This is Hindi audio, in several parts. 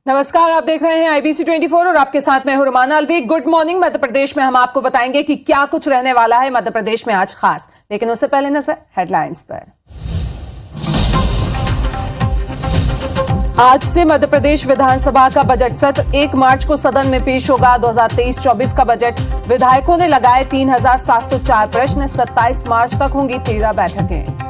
नमस्कार, आप देख रहे हैं IBC 24 और आपके साथ मैं हूं रुमाना अलवी। Good morning. मध्य प्रदेश में हम आपको बताएंगे कि क्या कुछ रहने वाला है मध्य प्रदेश में आज खास, लेकिन उससे पहले नजर हेडलाइंस पर। आज से मध्य प्रदेश विधानसभा का बजट सत्र 1 मार्च को सदन में पेश होगा। 2023-24 का बजट विधायकों ने लगाए 3704 प्रश्न। 27 मार्च तक होंगी 13 बैठकें।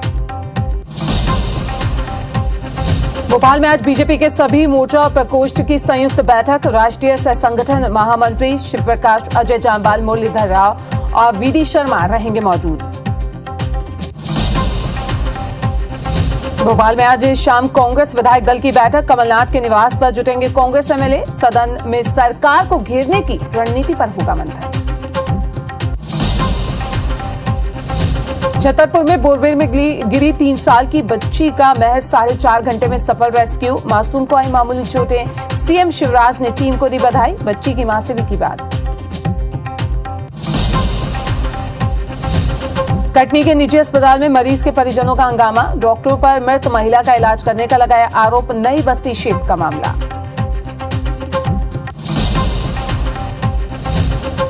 भोपाल में आज बीजेपी के सभी मोर्चा और प्रकोष्ठ की संयुक्त बैठक। राष्ट्रीय सह संगठन महामंत्री शिव प्रकाश, अजय जामवाल, मुरलीधर राव और वीडी शर्मा रहेंगे मौजूद। भोपाल में आज शाम कांग्रेस विधायक दल की बैठक। कमलनाथ के निवास पर जुटेंगे कांग्रेस एमएलए। सदन में सरकार को घेरने की रणनीति पर होगा मंथन। छतरपुर में बोरवेल में गिरी 3 साल की बच्ची का महज 4.5 घंटे में सफल रेस्क्यू। मासूम को आई मामूली चोटें। सीएम शिवराज ने टीम को दी बधाई। बच्ची की मां से भी की बात। कटनी के निजी अस्पताल में मरीज के परिजनों का हंगामा। डॉक्टरों पर मृत महिला का इलाज करने का लगाया आरोप। नई बस्ती क्षेत्र का मामला।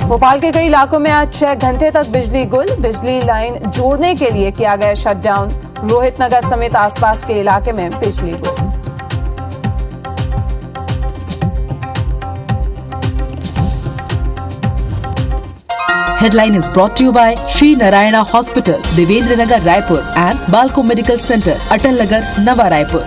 भोपाल के कई इलाकों में आज 6 घंटे तक बिजली गुल। बिजली लाइन जोड़ने के लिए किया गया शटडाउन। रोहित नगर समेत आसपास के इलाके में बिजली गुल। Headline is brought to you by Sri Narayana Hospital, Devendra Nagar, Raipur and Balco Medical Center, Atal Nagar, Nava Raipur.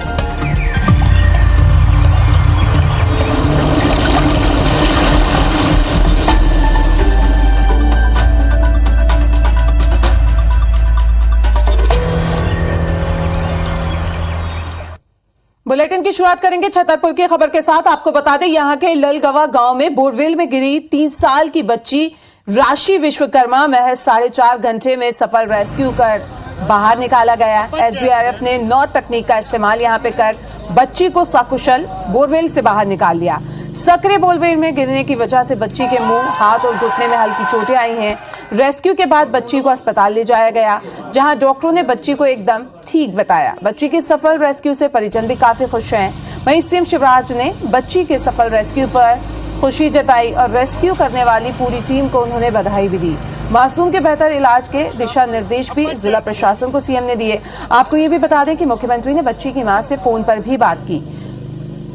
Bulletin की शुरुआत करेंगे छतरपुर की खबर के साथ। आपको बता दें, यहां के ललगवा गांव में बोरवेल में गिरी 3 साल की बच्ची राशि विश्वकर्मा महज 4.5 घंटे में सफल रेस्क्यू कर बाहर निकाला गया। SDRF ने 9 तकनीक का इस्तेमाल यहां पे कर बच्ची को सकुशल बोरवेल से बाहर निकाल लिया। सकरे बोरवेल में गिरने की वजह से बच्ची के मुंह, हाथ और घुटने में हल्की चोटें आई हैं। रेस्क्यू के बाद बच्ची को अस्पताल ले जाया गया, जहां डॉक्टरों ने बच्ची को एकदम ठीक बताया। बच्ची के सफल रेस्क्यू से परिजन भी काफी खुश हैं। वहीं सीएम शिवराज ने बच्ची के सफल रेस्क्यू पर खुशी जताई और रेस्क्यू करने वाली पूरी टीम को उन्होंने बधाई भी दी। मासूम के बेहतर इलाज के दिशा निर्देश भी जिला प्रशासन को सीएम ने दिए। आपको ये भी बता दें कि मुख्यमंत्री ने बच्ची की मां से फोन पर भी बात की।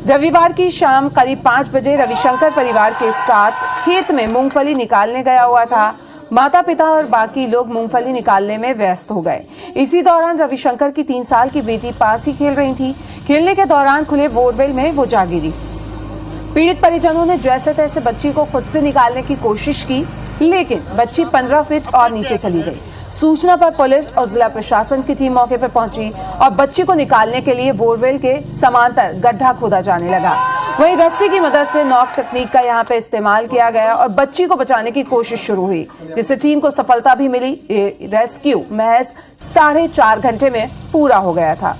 रविवार की शाम करीब 5 बजे रविशंकर परिवार के साथ खेत में मूंगफली निकालने गया हुआ था। माता पिता और बाकी लोग मूंगफली निकालने में व्यस्त हो गए। इसी दौरान रविशंकर की 3 साल की बेटी पास ही खेल रही थी। खेलने के दौरान खुले बोरवेल में वो जा गिरी। पीड़ित परिजनों ने जैसे तैसे बच्ची को खुद से निकालने की कोशिश की, लेकिन बच्ची 15 फीट और नीचे चली गई। सूचना पर पुलिस और जिला प्रशासन की टीम मौके पर पहुंची और बच्ची को निकालने के लिए बोरवेल के समांतर गड्ढा खोदा जाने लगा। वहीं रस्सी की मदद से नॉक तकनीक का यहां पे इस्तेमाल किया गया और बच्ची को बचाने की कोशिश शुरू हुई, जिससे टीम को सफलता भी मिली। ये रेस्क्यू महज 4.5 घंटे में पूरा हो गया था।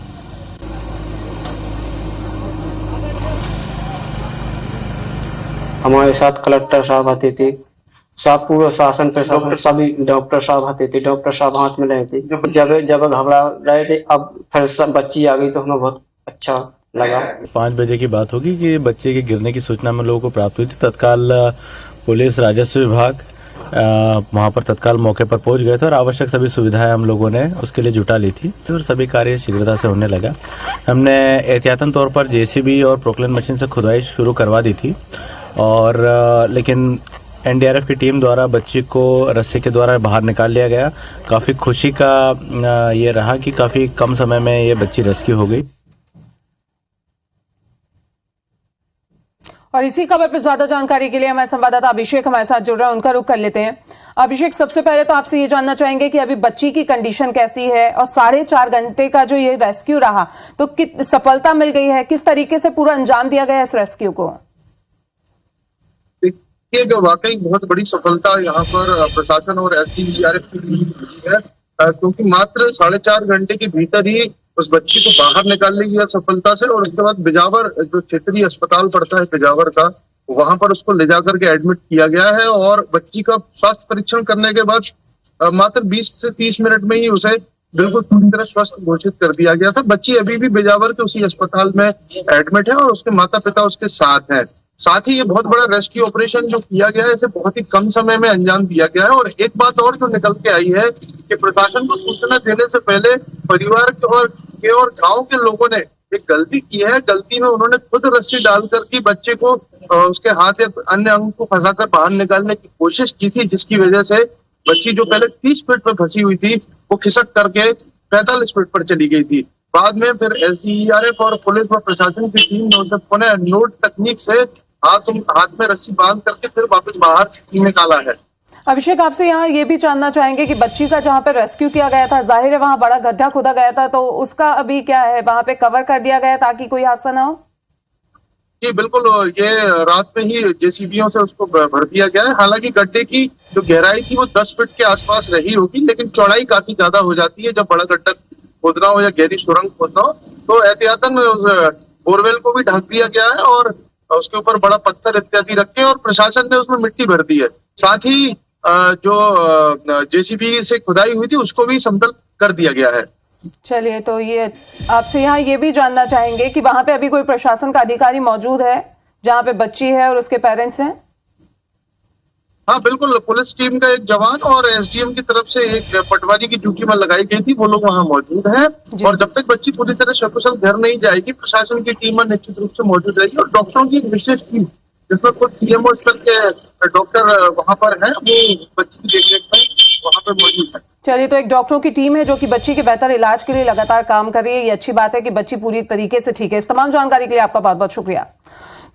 हमारे साथ कलेक्टर साहब आते थे, सब पूरा शासन प्रशासन सभी डॉक्टर साहब आते थे। डॉक्टर साहब हाथ में रहे थे। जब घबरा रहे थे, अब फिर सब बच्ची आ गई तो हमें बहुत अच्छा लगा। 5 बजे की बात होगी कि बच्चे के गिरने की सूचना हम लोगों को प्राप्त हुई थी। तत्काल पुलिस, राजस्व विभाग वहां पर तत्काल मौके पर पहुंच गए थे और आवश्यक सभी सुविधाएं हम लोगों ने उसके लिए जुटा ली थी और सभी कार्य शीघ्रता से होने लगा। हमने एहतियातन तौर पर JCB और प्रोक्लेन मशीन से खुदाई शुरू करवा दी थी और लेकिन NDRF की टीम द्वारा बच्ची को रस्सी के द्वारा बाहर निकाल लिया गया। काफी खुशी का ये रहा कि काफी कम समय में ये बच्ची रेस्क्यू हो गई। और इसी खबर पर ज्यादा जानकारी के लिए हमारे संवाददाता अभिषेक हमारे साथ जुड़ रहे हैं, उनका रुख कर लेते हैं। अभिषेक, सबसे पहले तो आपसे ये जानना चाहेंगे कि अभी बच्ची की कंडीशन कैसी है और 4.5 घंटे का जो ये रेस्क्यू रहा तो सफलता मिल गई है, किस तरीके से पूरा अंजाम दिया गया इस रेस्क्यू को? ये जो वाकई बहुत बड़ी सफलता यहाँ पर प्रशासन और SDRF की टीम है, क्योंकि मात्र 4.5 घंटे के भीतर ही उस बच्ची को बाहर निकाल ली गया सफलता से। और उसके बाद बिजावर, जो क्षेत्रीय अस्पताल पड़ता है बिजावर का, वहां पर उसको ले जाकर के एडमिट किया गया है। और बच्ची का स्वास्थ्य परीक्षण करने के बाद मात्र 20 से 30 मिनट में ही उसे बिल्कुल पूरी तरह स्वस्थ घोषित कर दिया गया था। बच्ची अभी भी बिजावर के उसी अस्पताल में एडमिट है और उसके माता पिता उसके साथ हैं। साथ ही ये बहुत बड़ा रेस्क्यू ऑपरेशन जो किया गया है इसे बहुत ही कम समय में अंजाम दिया गया है। और एक बात और जो निकल के आई है कि प्रशासन को सूचना देने से पहले परिवार के और गांव के लोगों ने एक गलती की है। गलती में उन्होंने खुद रस्सी डालकर के बच्चे को उसके हाथ या अन्य अंग को फंसाकर बाहर निकालने की कोशिश की थी, जिसकी वजह से बच्ची जो पहले 30 फीट पर फंसी हुई थी वो खिसक करके 45 फीट पर चली गई थी। बाद में फिर एसडीआरएफ और पुलिस व प्रशासन की टीम ने उसे पुनः नोट तकनीक से हाथ में रस्सी बांध करके फिर वापस बाहर निकाला है। अभिषेक, आपसे यहाँ ये भी जानना चाहेंगे कि बच्ची का जहाँ पे रेस्क्यू किया गया था, जाहिर है वहाँ बड़ा गड्ढा खोदा गया था, तो उसका अभी क्या है, वहाँ पे कवर कर दिया गया ताकि कोई हादसा ना हो? जी बिल्कुल, ये रात में ही जेसीबीओं से उसको भर दिया गया है। हालांकि गड्ढे की जो गहराई थी वो 10 फीट के आसपास रही होगी, लेकिन चौड़ाई काफी ज्यादा हो जाती है जब बड़ा गड्ढा खोदना हो या गहरी सुरंग खोदना हो। तो एहतियातन उस बोरवेल को भी ढक दिया गया है और उसके ऊपर बड़ा पत्थर इत्यादि रखे और प्रशासन ने उसमें मिट्टी भर दी है। साथ ही जो जेसीबी से खुदाई हुई थी उसको भी समतल कर दिया गया है। चलिए, तो ये आपसे यहाँ ये भी जानना चाहेंगे कि वहां पे अभी कोई प्रशासन का अधिकारी मौजूद है जहाँ पे बच्ची है और उसके पेरेंट्स हैं? हाँ बिल्कुल, पुलिस टीम का एक जवान और एसडीएम की तरफ से एक पटवारी की ड्यूटी में लगाई गई थी, वो लोग वहाँ मौजूद हैं। और जब तक बच्ची पूरी तरह सकुशल घर नहीं जाएगी, प्रशासन की टीम निश्चित रूप से मौजूद रहेगी। और डॉक्टरों की एक विशेष टीम जिसमें खुद सीएमओ स्तर के डॉक्टर वहाँ पर है, वो बच्ची की देखरेख में वहाँ पर मौजूद है। चलिए, तो एक डॉक्टरों की टीम है जो कि बच्ची के बेहतर इलाज के लिए लगातार काम कर रही है। ये अच्छी बात है कि बच्ची पूरी तरीके से ठीक है। इस तमाम जानकारी के लिए आपका बहुत बहुत शुक्रिया।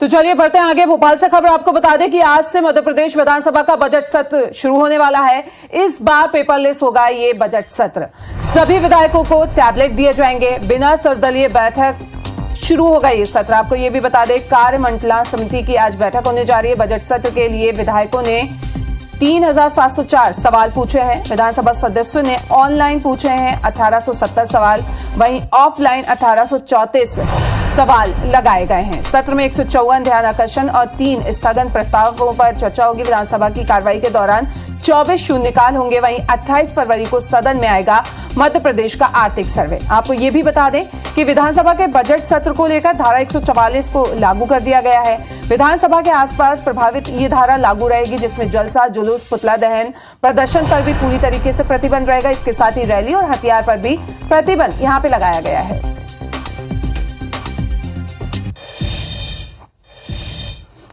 तो चलिए बढ़ते हैं आगे। भोपाल से खबर आपको बता दें कि आज से मध्य प्रदेश विधानसभा का बजट सत्र शुरू होने वाला है। इस बार पेपरलेस होगा ये बजट सत्र। सभी विधायकों को टैबलेट दिए जाएंगे। बिना सर्वदलीय बैठक शुरू होगा ये सत्र। आपको ये भी बता दें, कार्य मंडला समिति की आज बैठक होने जा रही है। बजट सत्र के लिए विधायकों ने 3704 सवाल पूछे हैं। विधानसभा सदस्यों ने ऑनलाइन पूछे हैं 1870 सवाल, वहीं ऑफलाइन 1834 सवाल लगाए गए हैं। सत्र में 154 ध्यान आकर्षण और 3 स्थगन प्रस्तावों पर चर्चा होगी। विधानसभा की कार्रवाई के दौरान 24 शून्यकाल होंगे। वहीं 28 फरवरी को सदन में आएगा मध्य प्रदेश का आर्थिक सर्वे। आपको ये भी बता दें कि विधानसभा के बजट सत्र को लेकर धारा 144 को लागू कर दिया गया है। विधानसभा के आसपास प्रभावित ये धारा लागू रहेगी, जिसमें जलसा, जुलूस, पुतला दहन, प्रदर्शन पर भी पूरी तरीके से प्रतिबंध रहेगा। इसके साथ ही रैली और हथियार पर भी प्रतिबंध यहाँ पे लगाया गया है।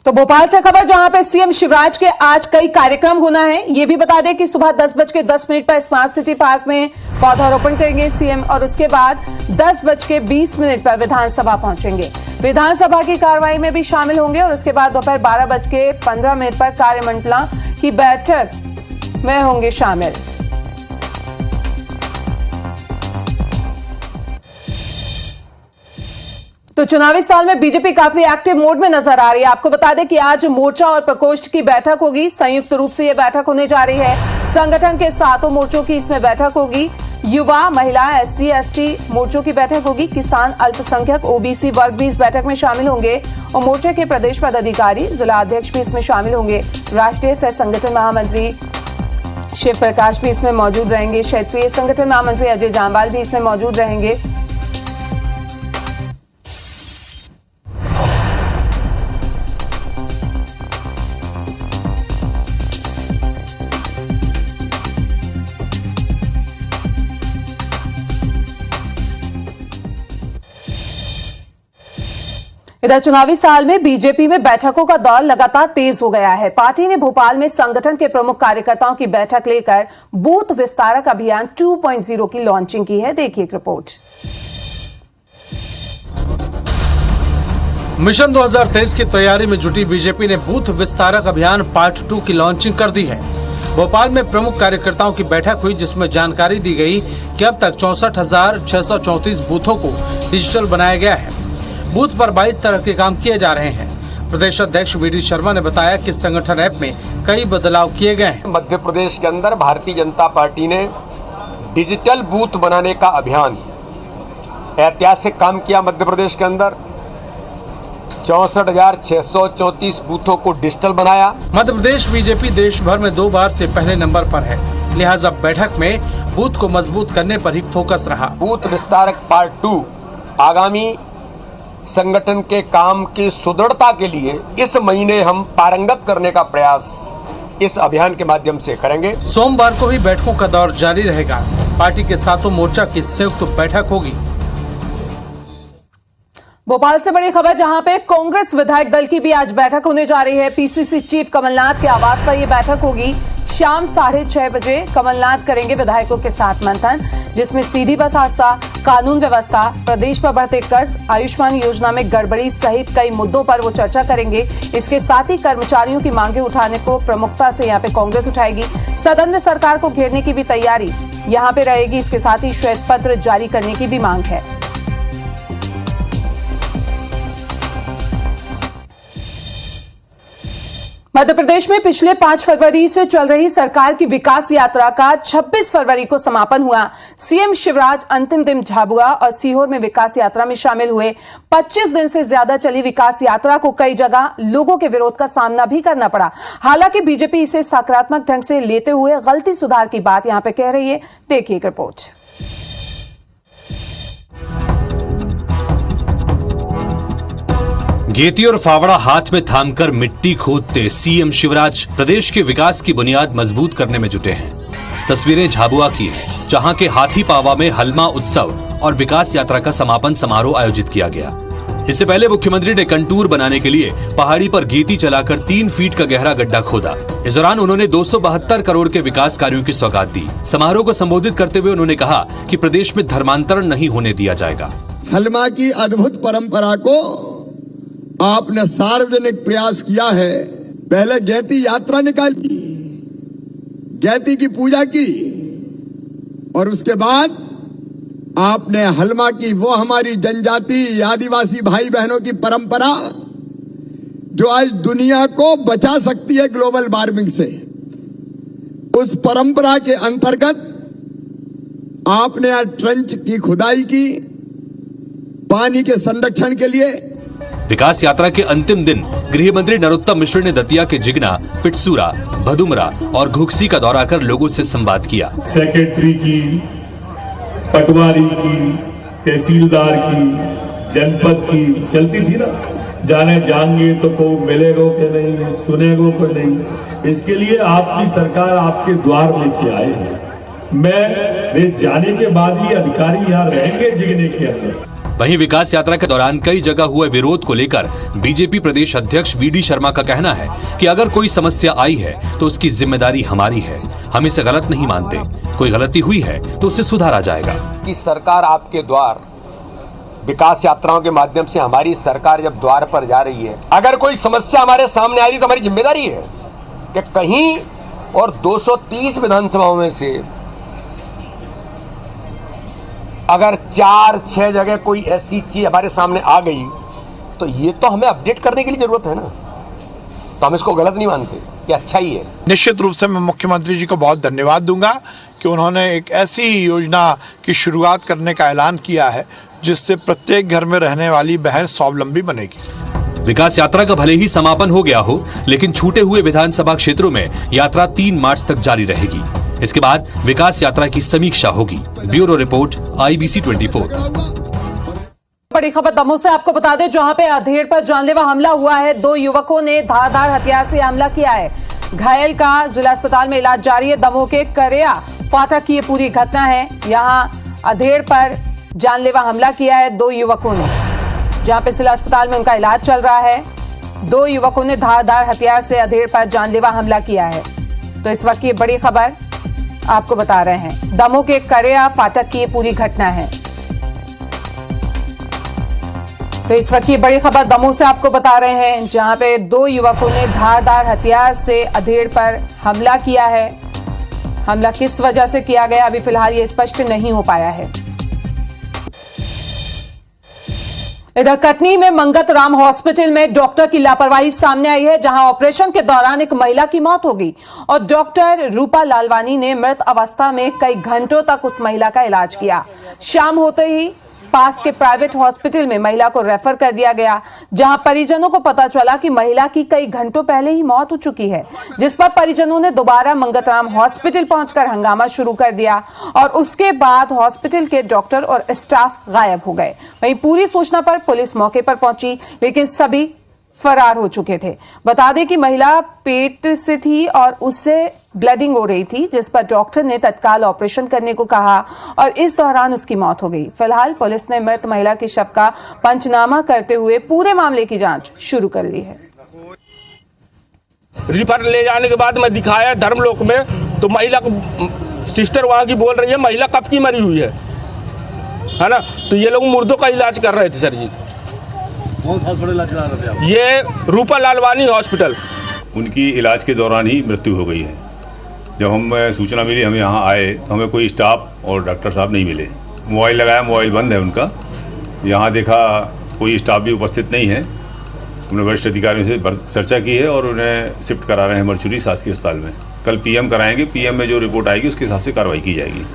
तो भोपाल से खबर, जहां पे सीएम शिवराज के आज कई कार्यक्रम होना है। ये भी बता दें कि सुबह 10:10 पर स्मार्ट सिटी पार्क में पौधारोपण करेंगे सीएम और उसके बाद 10:20 पर विधानसभा पहुंचेंगे। विधानसभा की कार्रवाई में भी शामिल होंगे और उसके बाद दोपहर 12:15 पर कार्यमंडला की बैठक में होंगे शामिल। तो चुनावी साल में बीजेपी काफी एक्टिव मोड में नजर आ रही है। आपको बता दें कि आज मोर्चा और प्रकोष्ठ की बैठक होगी। संयुक्त रूप से यह बैठक होने जा रही है। संगठन के 7 मोर्चों की इसमें बैठक होगी। युवा, महिला, एससी, एसटी मोर्चों की बैठक होगी। किसान, अल्पसंख्यक, ओबीसी वर्ग भी इस बैठक में शामिल होंगे और मोर्चे के प्रदेश पदाधिकारी, जिला अध्यक्ष भी इसमें शामिल होंगे। राष्ट्रीय सह संगठन महामंत्री शिव प्रकाश भी इसमें मौजूद रहेंगे। क्षेत्रीय संगठन महामंत्री अजय जामवाल भी इसमें मौजूद रहेंगे। इधर चुनावी साल में बीजेपी में बैठकों का दौर लगातार तेज हो गया है। पार्टी ने भोपाल में संगठन के प्रमुख कार्यकर्ताओं की बैठक लेकर बूथ विस्तारक अभियान 2.0 की लॉन्चिंग की है। देखिए एक रिपोर्ट। मिशन 2023 की तैयारी में जुटी बीजेपी ने बूथ विस्तारक अभियान पार्ट 2 की लॉन्चिंग कर दी है। भोपाल में प्रमुख कार्यकर्ताओं की बैठक हुई, जिसमें जानकारी दी गई कि अब तक 64,634 बूथों को डिजिटल बनाया गया है। बूथ पर 22 तरह के काम किए जा रहे हैं। प्रदेश अध्यक्ष वीडी शर्मा ने बताया कि संगठन ऐप में कई बदलाव किए गए हैं। मध्य प्रदेश के अंदर भारतीय जनता पार्टी ने डिजिटल बूथ बनाने का अभियान ऐतिहासिक काम किया। मध्य प्रदेश के अंदर 64,634 बूथों को डिजिटल बनाया। मध्य प्रदेश बीजेपी देश भर में 2 बार से पहले नंबर पर है, लिहाजा बैठक में बूथ को मजबूत करने पर ही फोकस रहा। बूथ विस्तारक पार्ट 2 आगामी संगठन के काम की सुदृढ़ता के लिए इस महीने हम पारंगत करने का प्रयास इस अभियान के माध्यम से करेंगे। सोमवार को भी बैठकों का दौर जारी रहेगा। पार्टी के सातों मोर्चा की संयुक्त बैठक होगी। भोपाल से बड़ी खबर, जहां पे कांग्रेस विधायक दल की भी आज बैठक होने जा रही है। पीसीसी चीफ कमलनाथ के आवास पर यह बैठक होगी। शाम 6:30 बजे कमलनाथ करेंगे विधायकों के साथ मंथन, जिसमें सीधी बस हादसा, कानून व्यवस्था, प्रदेश पर बढ़ते कर्ज, आयुष्मान योजना में गड़बड़ी सहित कई मुद्दों पर वो चर्चा करेंगे। इसके साथ ही कर्मचारियों की मांगे उठाने को प्रमुखता से यहां पे कांग्रेस उठाएगी। सदन में सरकार को घेरने की भी तैयारी यहां पे रहेगी। इसके साथ ही श्वेत पत्र जारी करने की भी मांग है। मध्य प्रदेश में पिछले 5 फरवरी से चल रही सरकार की विकास यात्रा का 26 फरवरी को समापन हुआ। सीएम शिवराज अंतिम दिन झाबुआ और सीहोर में विकास यात्रा में शामिल हुए। 25 दिन से ज्यादा चली विकास यात्रा को कई जगह लोगों के विरोध का सामना भी करना पड़ा। हालांकि बीजेपी इसे सकारात्मक ढंग से लेते हुए गलती सुधार की बात यहां पे कह रही है। देखिए रिपोर्ट। गेती और फावड़ा हाथ में थामकर मिट्टी खोदते सीएम शिवराज प्रदेश के विकास की बुनियाद मजबूत करने में जुटे हैं। तस्वीरें झाबुआ की हैं, जहां के हाथी पावा में हलमा उत्सव और विकास यात्रा का समापन समारोह आयोजित किया गया। इससे पहले मुख्यमंत्री ने कंटूर बनाने के लिए पहाड़ी पर गेती चलाकर 3 फीट का गहरा गड्ढा खोदा। इस दौरान उन्होंने 272 करोड़ के विकास कार्यों की सौगात दी। समारोह को संबोधित करते हुए उन्होंने कहा कि प्रदेश में धर्मांतरण नहीं होने दिया जाएगा। हलमा की अद्भुत परंपरा को आपने सार्वजनिक प्रयास किया है। पहले गैती यात्रा निकाली, गैती की पूजा की और उसके बाद आपने हलमा की वो हमारी जनजाति आदिवासी भाई बहनों की परंपरा जो आज दुनिया को बचा सकती है ग्लोबल वार्मिंग से, उस परंपरा के अंतर्गत आपने आज ट्रंच की खुदाई की पानी के संरक्षण के लिए। विकास यात्रा के अंतिम दिन गृह मंत्री नरोत्तम मिश्र ने दतिया के जिगना, पिटसूरा, भदुमरा और घुक्सी का दौरा कर लोगों से संवाद किया। सेक्रेटरी की, पटवारी की, तहसीलदार की, जनपद की चलती थी ना, जाने जाएंगे तो कोई मिलेगा कि नहीं, सुनेगा कि नहीं। इसके लिए आपकी सरकार आपके द्वार लेके आए हैं। मेरे जाने के बाद भी अधिकारी यहाँ रहेंगे जिगने के अंदर। वहीं विकास यात्रा के दौरान कई जगह हुए विरोध को लेकर बीजेपी प्रदेश अध्यक्ष वीडी शर्मा का कहना है कि अगर कोई समस्या आई है तो उसकी जिम्मेदारी हमारी है। हम इसे गलत नहीं मानते। कोई गलती हुई है तो उसे सुधारा जाएगा। कि सरकार आपके द्वार, विकास यात्राओं के माध्यम से हमारी सरकार जब द्वार पर जा रही है, अगर कोई समस्या हमारे सामने आ रही तो हमारी जिम्मेदारी है कि कहीं और 230 विधानसभाओं में से अगर 4-6 जगह कोई ऐसी चीज हमारे सामने आ गई तो ये तो हमें अपडेट करने की जरूरत है ना, तो हम इसको गलत नहीं मानते, ये अच्छा ही है। निश्चित रूप से मैं मुख्यमंत्री जी को बहुत धन्यवाद दूंगा कि उन्होंने एक ऐसी योजना की शुरुआत करने का ऐलान किया है जिससे प्रत्येक घर में रहने वाली बहन स्वावलंबी बनेगी। विकास यात्रा का भले ही समापन हो गया हो, लेकिन छूटे हुए विधानसभा क्षेत्रों में यात्रा 3 मार्च तक जारी रहेगी। इसके बाद विकास यात्रा की समीक्षा होगी। Bureau report, IBC 24। बड़ी खबर दमोह से आपको बता दें, जहां पे अधेड़ पर जानलेवा हमला हुआ है। 2 युवकों ने धारदार हथियार से हमला किया है। घायल का जिला अस्पताल में इलाज जारी है। दमोह के करेया फाटक की ये पूरी घटना है। यहां अधेड़ पर जानलेवा हमला किया है 2 युवकों ने, जहां पे जिला अस्पताल में उनका इलाज चल रहा है। 2 युवकों ने धारदार हथियार से अधेड़ पर जानलेवा हमला किया है। तो इस वक्त की बड़ी खबर आपको बता रहे हैं। दमोह के करेया फाटक की ये पूरी घटना है। तो इस वक्त की बड़ी खबर दमोह से आपको बता रहे हैं, जहां पे 2 युवकों ने धारदार हथियार से अधेड़ पर हमला किया है। हमला किस वजह से किया गया अभी फिलहाल ये स्पष्ट नहीं हो पाया है। इधर कटनी में मंगत राम हॉस्पिटल में डॉक्टर की लापरवाही सामने आई है, जहां ऑपरेशन के दौरान एक महिला की मौत हो गई और डॉक्टर रूपा लालवानी ने मृत अवस्था में कई घंटों तक उस महिला का इलाज किया। शाम होते ही पास के प्राइवेट हॉस्पिटल में महिला को रेफर कर दिया गया, जहां परिजनों को पता चला कि महिला की कई घंटों पहले ही मौत हो चुकी है, जिस पर परिजनों ने दोबारा मंगतराम हॉस्पिटल पहुंचकर हंगामा शुरू कर दिया और उसके बाद हॉस्पिटल के डॉक्टर और स्टाफ गायब हो गए। वहीं पूरी सूचना पर पुलिस मौके पर पहुंची, लेकिन सभी फरार हो चुके थे। बता दें कि महिला पेट से थी और उससे ब्लीडिंग हो रही थी, जिस पर डॉक्टर ने तत्काल ऑपरेशन करने को कहा और इस दौरान उसकी मौत हो गई। फिलहाल पुलिस ने मृत महिला के शव का पंचनामा करते हुए पूरे मामले की जांच शुरू कर ली है। रिफर ले जाने के बाद मैं दिखाया धर्मलोक में, तो महिला को सिस्टर वहाँ की बोल रही है महिला कब की मरी हुई है ना। तो ये लोग मुर्दों का इलाज कर रहे थे सर जी। कौन हॉस्पिटल इलाज करा रहे थे आप? ये रूपा लालवानी हॉस्पिटल। उनकी इलाज के दौरान ही मृत्यु हो गई है। जब हम सूचना मिली हम यहाँ आए तो हमें कोई स्टाफ और डॉक्टर साहब नहीं मिले। मोबाइल लगाया, मोबाइल बंद है उनका। यहाँ देखा कोई स्टाफ भी उपस्थित नहीं है। हमने वरिष्ठ अधिकारियों से चर्चा की है और उन्हें शिफ्ट करा रहे हैं मरचुरी शासकीय अस्पताल में। कल पीएम कराएंगे, पीएम में जो रिपोर्ट आएगी उसके हिसाब से कार्रवाई की जाएगी।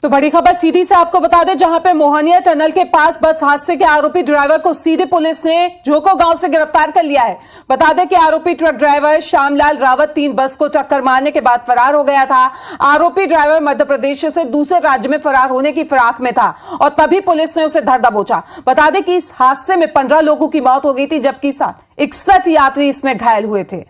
तो बड़ी खबर सीधी से आपको बता दें, जहां पे मोहनिया टनल के पास बस हादसे के आरोपी ड्राइवर को सीधे पुलिस ने झोको गांव से गिरफ्तार कर लिया है। बता दें कि आरोपी ट्रक ड्राइवर श्यामलाल रावत 3 बस को टक्कर मारने के बाद फरार हो गया था। आरोपी ड्राइवर मध्य प्रदेश से दूसरे राज्य में फरार होने की फिराक में था और तभी पुलिस ने उसे धर दबोचा। बता दें कि इस हादसे में 15 लोगों की मौत हो गई थी, जबकि 61 यात्री इसमें घायल हुए थे।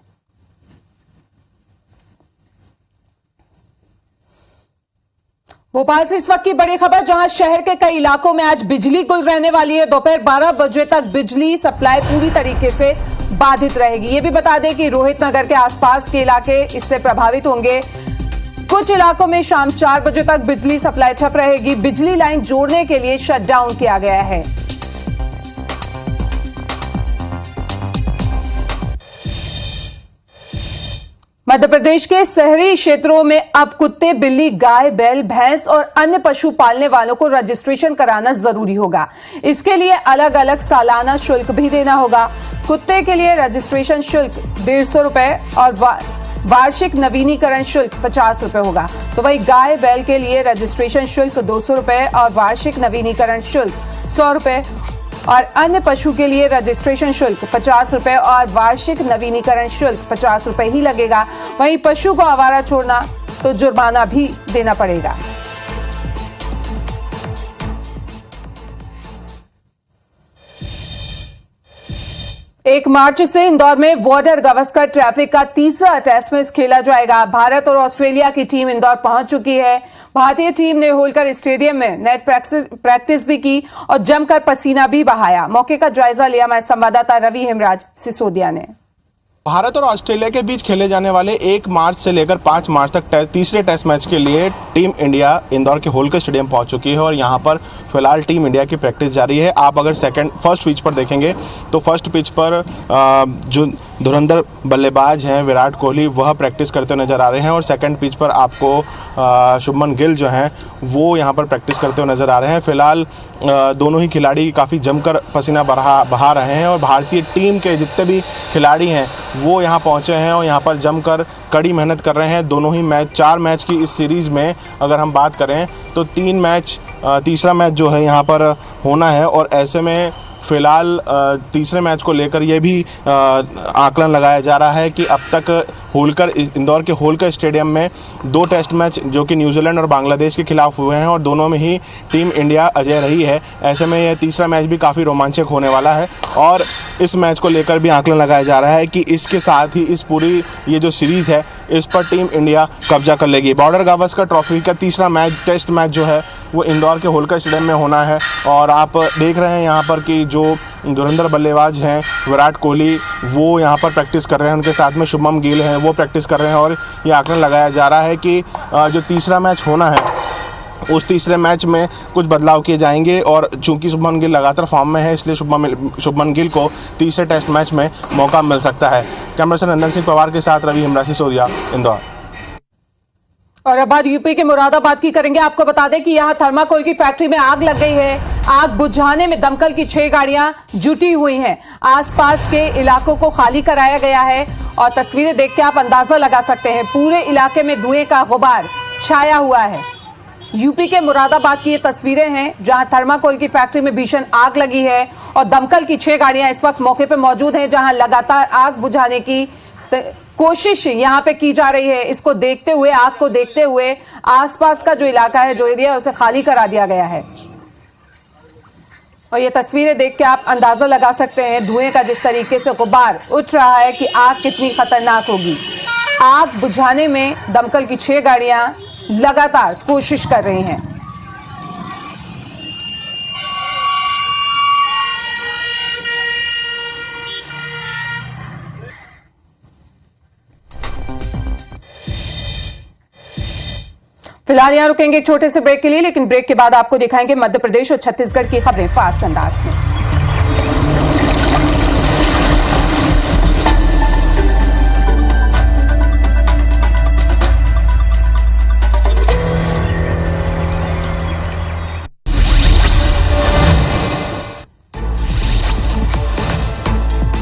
भोपाल से इस वक्त की बड़ी खबर, जहां शहर के कई इलाकों में आज बिजली गुल रहने वाली है। दोपहर 12 बजे तक बिजली सप्लाई पूरी तरीके से बाधित रहेगी। ये भी बता दें कि रोहित नगर के आसपास के इलाके इससे प्रभावित होंगे। कुछ इलाकों में शाम 4 बजे तक बिजली सप्लाई ठप रहेगी। बिजली लाइन जोड़ने के लिए शटडाउन किया गया है। मध्य प्रदेश के शहरी क्षेत्रों में अब कुत्ते, बिल्ली, गाय, बैल, भैंस और अन्य पशु पालने वालों को रजिस्ट्रेशन कराना जरूरी होगा। इसके लिए अलग अलग सालाना शुल्क भी देना होगा। कुत्ते के लिए रजिस्ट्रेशन शुल्क 150 रुपए और वार्षिक नवीनीकरण शुल्क 50 रुपए होगा। तो वही गाय, बैल के लिए रजिस्ट्रेशन शुल्क 200 रुपए और वार्षिक नवीनीकरण शुल्क 100 रुपए और अन्य पशु के लिए रजिस्ट्रेशन शुल्क 50 रुपए और वार्षिक नवीनीकरण शुल्क 50 रुपए ही लगेगा। वहीं पशु को आवारा छोड़ना तो जुर्माना भी देना पड़ेगा। एक मार्च से इंदौर में बॉर्डर गावस्कर ट्रैफिक का तीसरा टेस्ट मैच खेला जाएगा। भारत और ऑस्ट्रेलिया की टीम इंदौर पहुंच चुकी है। भारतीय टीम ने होलकर स्टेडियम में नेट प्रैक्टिस भी की और जमकर पसीना भी बहाया। मौके का जायजा लिया हमारे संवाददाता रवि हेमराज सिसोदिया ने। भारत और ऑस्ट्रेलिया के बीच खेले जाने वाले 1 मार्च से लेकर 5 मार्च तक तीसरे टेस्ट मैच के लिए टीम इंडिया इंदौर के होलकर स्टेडियम पहुंच चुकी है और यहां पर फिलहाल टीम इंडिया की प्रैक्टिस जारी है। आप अगर फर्स्ट पिच पर देखेंगे तो फर्स्ट पिच पर जो धुरंधर बल्लेबाज हैं विराट कोहली, वह प्रैक्टिस करते हुए नजर आ रहे हैं और सेकंड पिच पर आपको शुभमन गिल जो हैं वो यहां पर प्रैक्टिस करते हुए नजर आ रहे हैं। फिलहाल दोनों ही खिलाड़ी काफ़ी जमकर पसीना बहा रहे हैं और भारतीय टीम के जितने भी खिलाड़ी हैं वो यहाँ पहुँचे हैं और यहाँ पर जमकर कड़ी मेहनत कर रहे हैं। दोनों ही मैच 4 मैच की इस सीरीज़ में अगर हम बात करें तो 3 मैच, तीसरा मैच जो है यहाँ पर होना है और ऐसे में फिलहाल तीसरे मैच को लेकर यह भी आकलन लगाया जा रहा है कि अब तक होलकर इंदौर के होलकर स्टेडियम में 2 टेस्ट मैच जो कि न्यूजीलैंड और बांग्लादेश के खिलाफ हुए हैं और दोनों में ही टीम इंडिया अजय रही है। ऐसे में यह तीसरा मैच भी काफ़ी रोमांचक होने वाला है और इस मैच को लेकर भी आकलन लगाया जा रहा है कि इसके साथ ही इस पूरी ये जो सीरीज़ है इस पर टीम इंडिया कब्जा कर लेगी। बॉर्डर गावस्कर ट्रॉफी का तीसरा मैच, टेस्ट मैच जो है वो इंदौर के होलकर स्टेडियम में होना है और आप देख रहे हैं यहाँ पर कि जो धुरंधर बल्लेबाज हैं विराट कोहली वो यहाँ पर प्रैक्टिस कर रहे हैं, उनके साथ में शुभमन गिल हैं वो प्रैक्टिस कर रहे हैं और ये आकलन लगाया जा रहा है कि जो तीसरा मैच होना है उस तीसरे मैच में कुछ बदलाव किए जाएंगे और चूंकि शुभमन गिल लगातार फॉर्म में है इसलिए शुभमन गिल को तीसरे टेस्ट मैच में मौका मिल सकता है। कैमरा पर्सन नंदन सिंह पवार के साथ रवि हेमराज सिसोदिया, इंदौर। और अब बात यूपी के मुरादाबाद की करेंगे। आपको बता दें कि यहां थर्माकोल की फैक्ट्री में आग लग गई है। आग बुझाने में दमकल की 6 गाड़ियां जुटी हुई हैं। आसपास के इलाकों को खाली कराया गया है और तस्वीरें देख के आप अंदाजा लगा सकते हैं पूरे इलाके में धुएं का गुबार छाया हुआ है। यूपी के मुरादाबाद की ये तस्वीरें हैं जहां थर्माकोल की फैक्ट्री में भीषण आग लगी है और दमकल की 6 गाड़ियां इस वक्त मौके पर मौजूद हैं, जहां लगातार आग बुझाने की कोशिश यहां पे की जा रही है। इसको देखते हुए, आग को देखते हुए आसपास का जो इलाका है, जो एरिया है, उसे खाली करा दिया गया है। और ये तस्वीरें देख के आप अंदाजा लगा सकते हैं धुएं का जिस तरीके से गुबार उठ रहा है कि आग कितनी खतरनाक होगी। आग बुझाने में दमकल की 6 गाड़ियां लगातार कोशिश कर रही हैं। फिलहाल यहां रुकेंगे एक छोटे से ब्रेक के लिए, लेकिन ब्रेक के बाद आपको दिखाएंगे मध्य प्रदेश और छत्तीसगढ़ की खबरें फास्ट अंदाज में।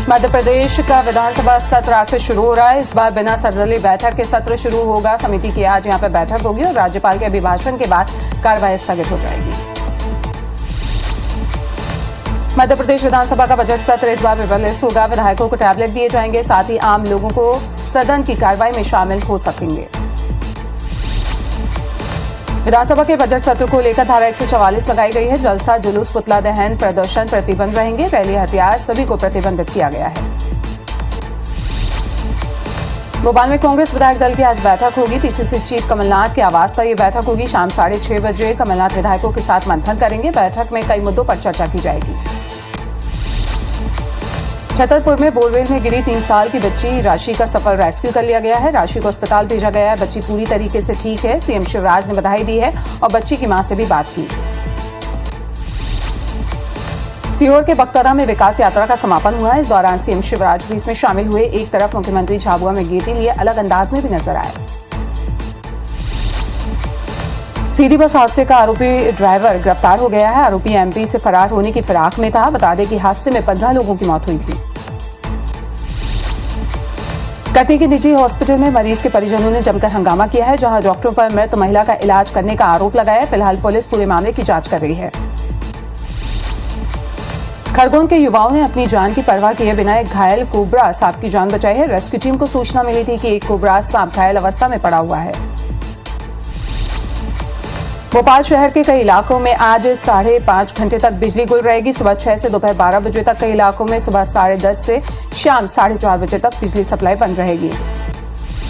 मध्य प्रदेश का विधानसभा सत्र आज से शुरू हो रहा है। इस बार बिना सर्वदलीय बैठक के सत्र शुरू होगा। समिति की आज यहां पर बैठक होगी और राज्यपाल के अभिभाषण के बाद कार्रवाई स्थगित हो जाएगी। मध्य प्रदेश विधानसभा का बजट सत्र इस बार पेपरलेस होगा। विधायकों को टैबलेट दिए जाएंगे, साथ ही आम लोगों को सदन की कार्रवाई में शामिल हो सकेंगे। विधानसभा के बजट सत्र को लेकर धारा 144 लगाई गई है। जलसा, जुलूस, पुतला दहन, प्रदर्शन प्रतिबंध रहेंगे। रैली, हथियार सभी को प्रतिबंधित किया गया है। भोपाल में कांग्रेस विधायक दल की आज बैठक होगी। पीसीसी चीफ कमलनाथ के आवास पर यह बैठक होगी। शाम 6:30 बजे कमलनाथ विधायकों के साथ मंथन करेंगे। बैठक में कई मुद्दों पर चर्चा की जाएगी। छतरपुर में बोरवेल में गिरी 3 साल की बच्ची राशि का सफल रेस्क्यू कर लिया गया है। राशि को अस्पताल भेजा गया है। बच्ची पूरी तरीके से ठीक है। सीएम शिवराज ने बधाई दी है और बच्ची की मां से भी बात की। सीहोर के बकतरा में विकास यात्रा का समापन हुआ है। इस दौरान सीएम शिवराज भी इसमें शामिल हुए। एक तरफ मुख्यमंत्री झाबुआ में गेती लिए अलग अंदाज में भी नजर आए। सीधी बस हादसे का आरोपी ड्राइवर गिरफ्तार हो गया है। आरोपी एमपी से फरार होने की फिराक में था। बता दें कि हादसे में 15 लोगों की मौत हुई थी। कटनी के निजी हॉस्पिटल में मरीज के परिजनों ने जमकर हंगामा किया है, जहां डॉक्टरों पर मृत महिला का इलाज करने का आरोप लगाया है। फिलहाल पुलिस पूरे मामले की जांच कर रही है। खरगोन के युवाओं ने अपनी जान की परवाह किए बिना एक घायल कोबरा सांप की जान बचाई है। रेस्क्यू टीम को सूचना मिली थी कि एक कोबरा सांप घायल अवस्था में पड़ा हुआ है। भोपाल शहर के कई इलाकों में आज 5.5 घंटे तक बिजली गुल रहेगी। सुबह 6 से दोपहर 12 बजे तक कई इलाकों में, सुबह 10:30 से शाम 4:30 बजे तक बिजली सप्लाई बंद रहेगी।